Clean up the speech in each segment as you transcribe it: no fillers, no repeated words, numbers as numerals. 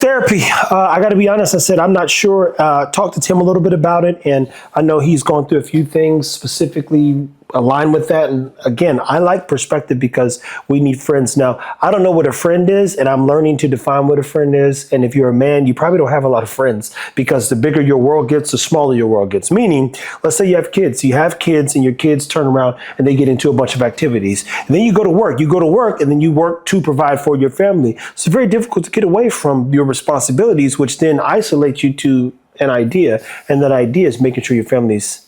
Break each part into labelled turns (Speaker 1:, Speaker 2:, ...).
Speaker 1: Therapy. I got to be honest. I said, I'm not sure. Talked to Tim a little bit about it, and I know he's gone through a few things specifically aligned with that. And again, I like perspective because we need friends. Now, I don't know what a friend is, and I'm learning to define what a friend is. And if you're a man, you probably don't have a lot of friends because the bigger your world gets, the smaller your world gets. Meaning, let's say you have kids. You have kids, and your kids turn around and they get into a bunch of activities. And then you go to work. You go to work, and then you work to provide for your family. So it's very difficult to get away from your responsibilities, which then isolates you to an idea. And that idea is making sure your family's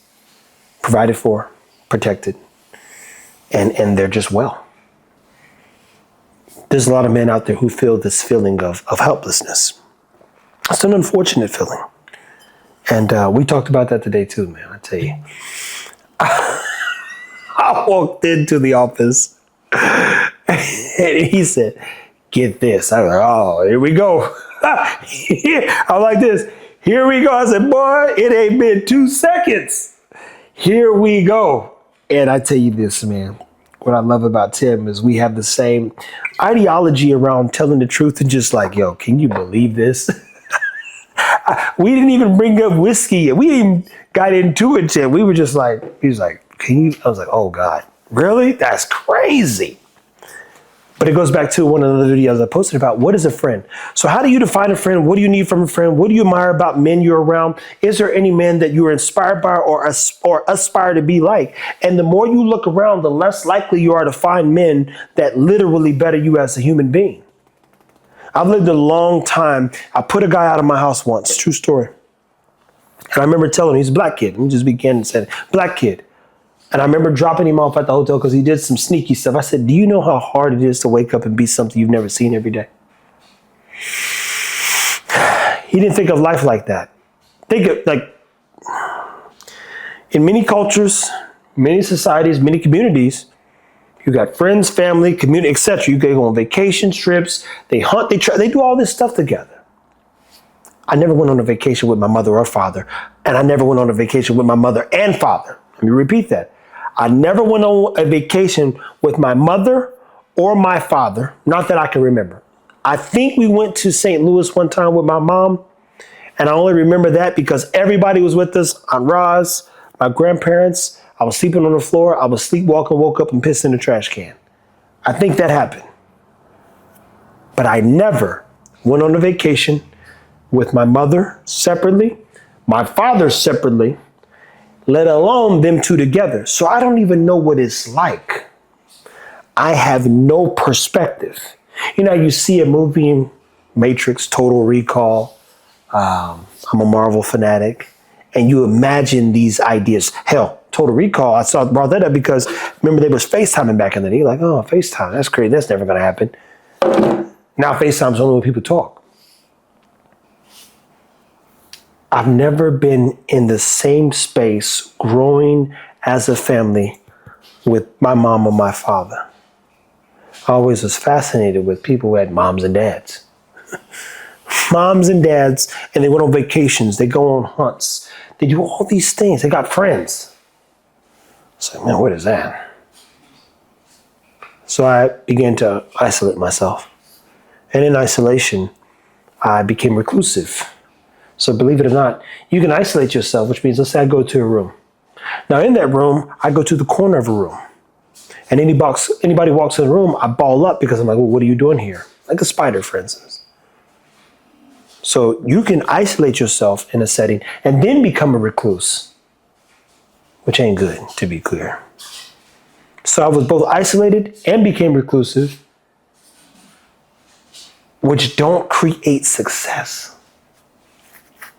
Speaker 1: provided for, protected, and they're just well. There's a lot of men out there who feel this feeling of helplessness. It's an unfortunate feeling. And we talked about that today too, man. I tell you. I walked into the office and he said, "Get this." I was like, "Oh, here we go." I'm like this. Here we go. I said, "Boy, it ain't been 2 seconds. Here we go." And I tell you this, man, what I love about Tim is we have the same ideology around telling the truth and just like, yo, can you believe this? We didn't even bring up whiskey. We even got into it yet. We were just like, he was like, can you? I was like, oh God, really? That's crazy. But it goes back to one of the videos I posted about what is a friend. So how do you define a friend? What do you need from a friend? What do you admire about men you're around? Is there any man that you are inspired by or aspire to be like? And the more you look around, the less likely you are to find men that literally better you as a human being. I've lived a long time. I put a guy out of my house once, true story. And I remember telling him, he's a black kid. He just began to say, black kid. And I remember dropping him off at the hotel because he did some sneaky stuff. I said, do you know how hard it is to wake up and be something you've never seen every day? He didn't think of life like that. Think of like, in many cultures, many societies, many communities, you got friends, family, community, etc. You go on vacation trips, they hunt, they do all this stuff together. I never went on a vacation with my mother or father, and I never went on a vacation with my mother and father. Let me repeat that. I never went on a vacation with my mother or my father, not that I can remember. I think we went to St. Louis one time with my mom, and I only remember that because everybody was with us. Aunt Roz, my grandparents. I was sleeping on the floor. I was sleepwalking, woke up and pissed in the trash can. I think that happened. But I never went on a vacation with my mother separately, my father separately, let alone them two together. So I don't even know what it's like. I have no perspective. You know, you see a movie, Matrix, Total Recall. I'm a Marvel fanatic. And you imagine these ideas. Hell, Total Recall, I brought that up because remember they was FaceTiming back in the day. You're like, oh, FaceTime, that's crazy. That's never going to happen. Now FaceTime's only when people talk. I've never been in the same space growing as a family with my mom or my father. I always was fascinated with people who had moms and dads. Moms and dads, and they went on vacations, they go on hunts, they do all these things, they got friends. It's like, man, what is that? So I began to isolate myself. And in isolation, I became reclusive. So believe it or not, you can isolate yourself, which means, let's say I go to a room. Now in that room, I go to the corner of a room. And anybody walks in the room, I ball up because I'm like, well, what are you doing here? Like a spider, for instance. So you can isolate yourself in a setting and then become a recluse, which ain't good, to be clear. So I was both isolated and became reclusive, which don't create success.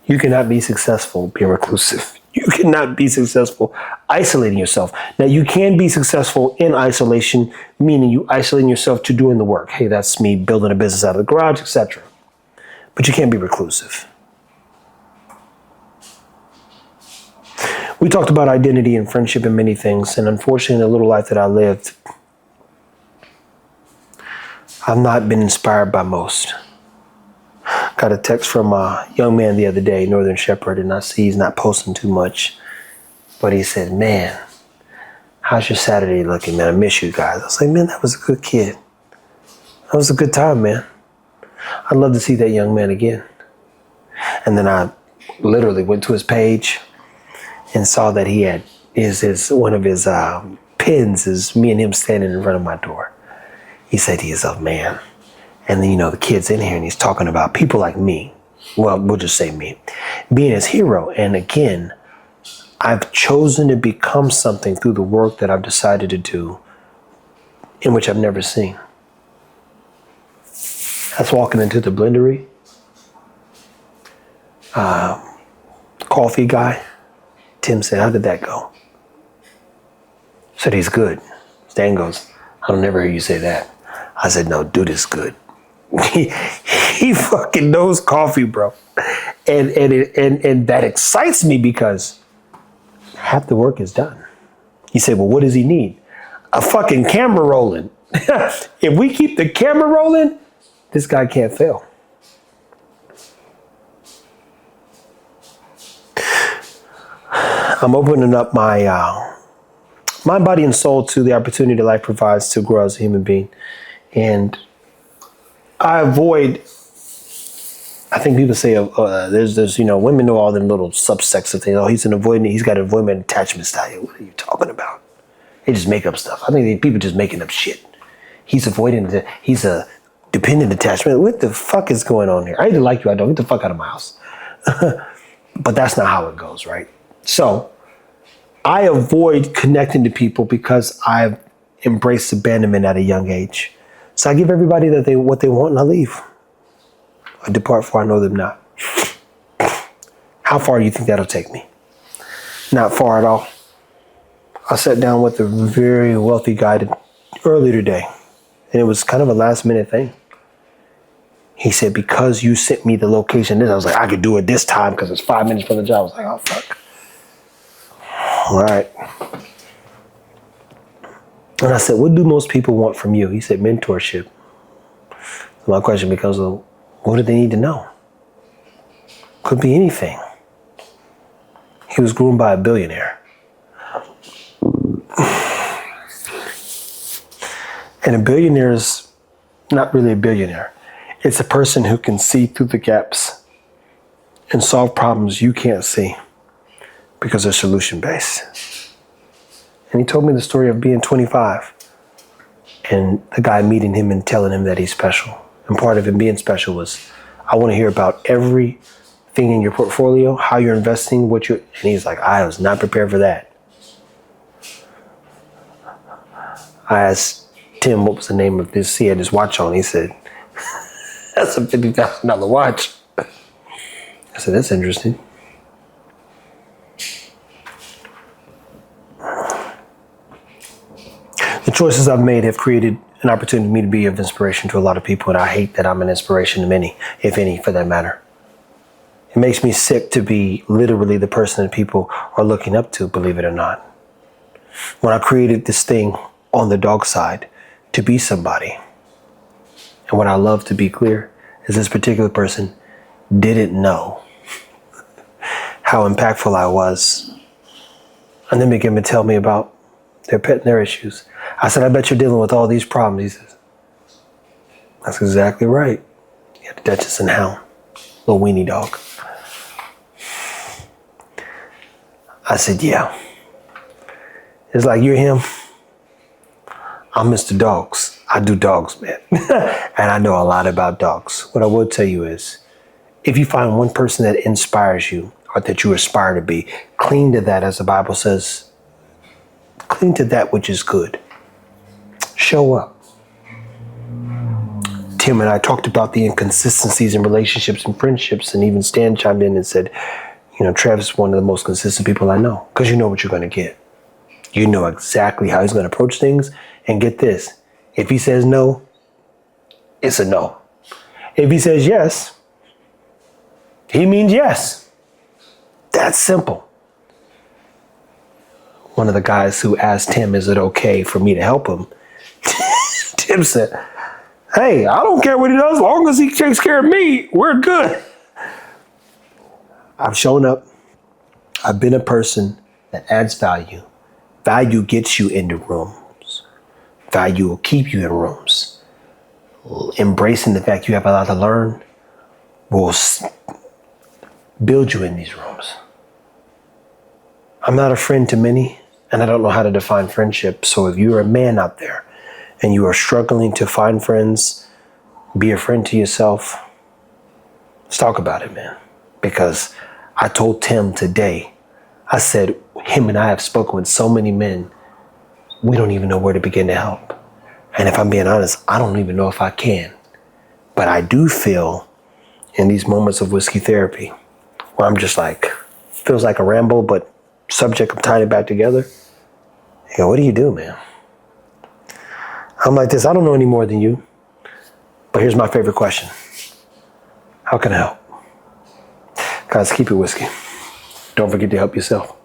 Speaker 1: You cannot be successful being reclusive. You cannot be successful isolating yourself. Now, you can be successful in isolation, meaning you isolating yourself to doing the work. Hey, that's me building a business out of the garage, etc. But you can't be reclusive. We talked about identity and friendship and many things, and unfortunately, in the little life that I lived, I've not been inspired by most. Got a text from a young man the other day, Northern Shepherd, and I see he's not posting too much. But he said, man, how's your Saturday looking, man? I miss you guys. I was like, man, that was a good kid. That was a good time, man. I'd love to see that young man again. And then I literally went to his page and saw that he had one of his pins is me and him standing in front of my door. He said to himself, man. And then, the kid's in here and he's talking about people like me. Well, we'll just say me being his hero. And again, I've chosen to become something through the work that I've decided to do in which I've never seen. That's walking into the blendery. Coffee guy. Tim said, how did that go? Said he's good. Stan goes, I don't never hear you say that. I said, no, dude is good. He fucking knows coffee, bro. And that excites me because half the work is done. He said, well, what does he need? A fucking camera rolling. If we keep the camera rolling, this guy can't fail. I'm opening up my body and soul to the opportunity life provides to grow as a human being. And I avoid, I think people say there's women know all them little subsects of things. Oh, he's got an avoidant attachment style. What are you talking about? They just make up stuff. I think people just making up shit. He's a dependent attachment. What the fuck is going on here? I either like you, I don't. Get the fuck out of my house. But that's not how it goes, right? So I avoid connecting to people because I've embraced abandonment at a young age. So I give everybody what they want and I leave. I depart for I know them not. How far do you think that'll take me? Not far at all. I sat down with a very wealthy guy earlier today, and it was kind of a last minute thing. He said, because you sent me the location, I was like, I could do it this time because it's 5 minutes from the job. I was like, oh, fuck. All right. And I said, what do most people want from you? He said, mentorship. So my question becomes, well, what do they need to know? Could be anything. He was groomed by a billionaire. And a billionaire is not really a billionaire. It's a person who can see through the gaps and solve problems you can't see because they're solution-based. And he told me the story of being 25 and the guy meeting him and telling him that he's special. And part of him being special was, I want to hear about everything in your portfolio, how you're investing, and he's like, I was not prepared for that. I asked Tim what was the name of this. He had his watch on. He said, that's a $50,000 watch. I said, that's interesting. The choices I've made have created an opportunity for me to be of inspiration to a lot of people, and I hate that I'm an inspiration to many, if any, for that matter. It makes me sick to be literally the person that people are looking up to, believe it or not. When I created this thing on the dog side to be somebody, and what I love to be clear is this particular person didn't know how impactful I was, and then began to tell me about their pet and their issues. I said, I bet you're dealing with all these problems. He says, that's exactly right. You had the Duchess and Hound, little weenie dog. I said, yeah. It's like, you're him. I'm Mr. Dogs. I do dogs, man. And I know a lot about dogs. What I will tell you is, if you find one person that inspires you or that you aspire to be, cling to that, as the Bible says. Cling to that which is good. Show up. Tim and I talked about the inconsistencies in relationships and friendships, and even Stan chimed in and said, Travis is one of the most consistent people I know, because you know what you're going to get. You know exactly how he's going to approach things, and get this. If he says no, it's a no. If he says yes, he means yes. That's simple. One of the guys who asked Tim, is it okay for me to help him? Tim said, hey, I don't care what he does, as long as he takes care of me, we're good. I've shown up. I've been a person that adds value. Value gets you into rooms. Value will keep you in rooms. embracing the fact you have a lot to learn will build you in these rooms. I'm not a friend to many, and I don't know how to define friendship. So if you're a man out there and you are struggling to find friends, be a friend to yourself. Let's talk about it, man. Because I told Tim today, I said, him and I have spoken with so many men, we don't even know where to begin to help. And if I'm being honest, I don't even know if I can. But I do feel in these moments of whiskey therapy where I'm just like, feels like a ramble, but subject, I'm tying it back together. You go, what do you do, man? I'm like this, I don't know any more than you. But here's my favorite question. How can I help? Guys, keep it whiskey. Don't forget to help yourself.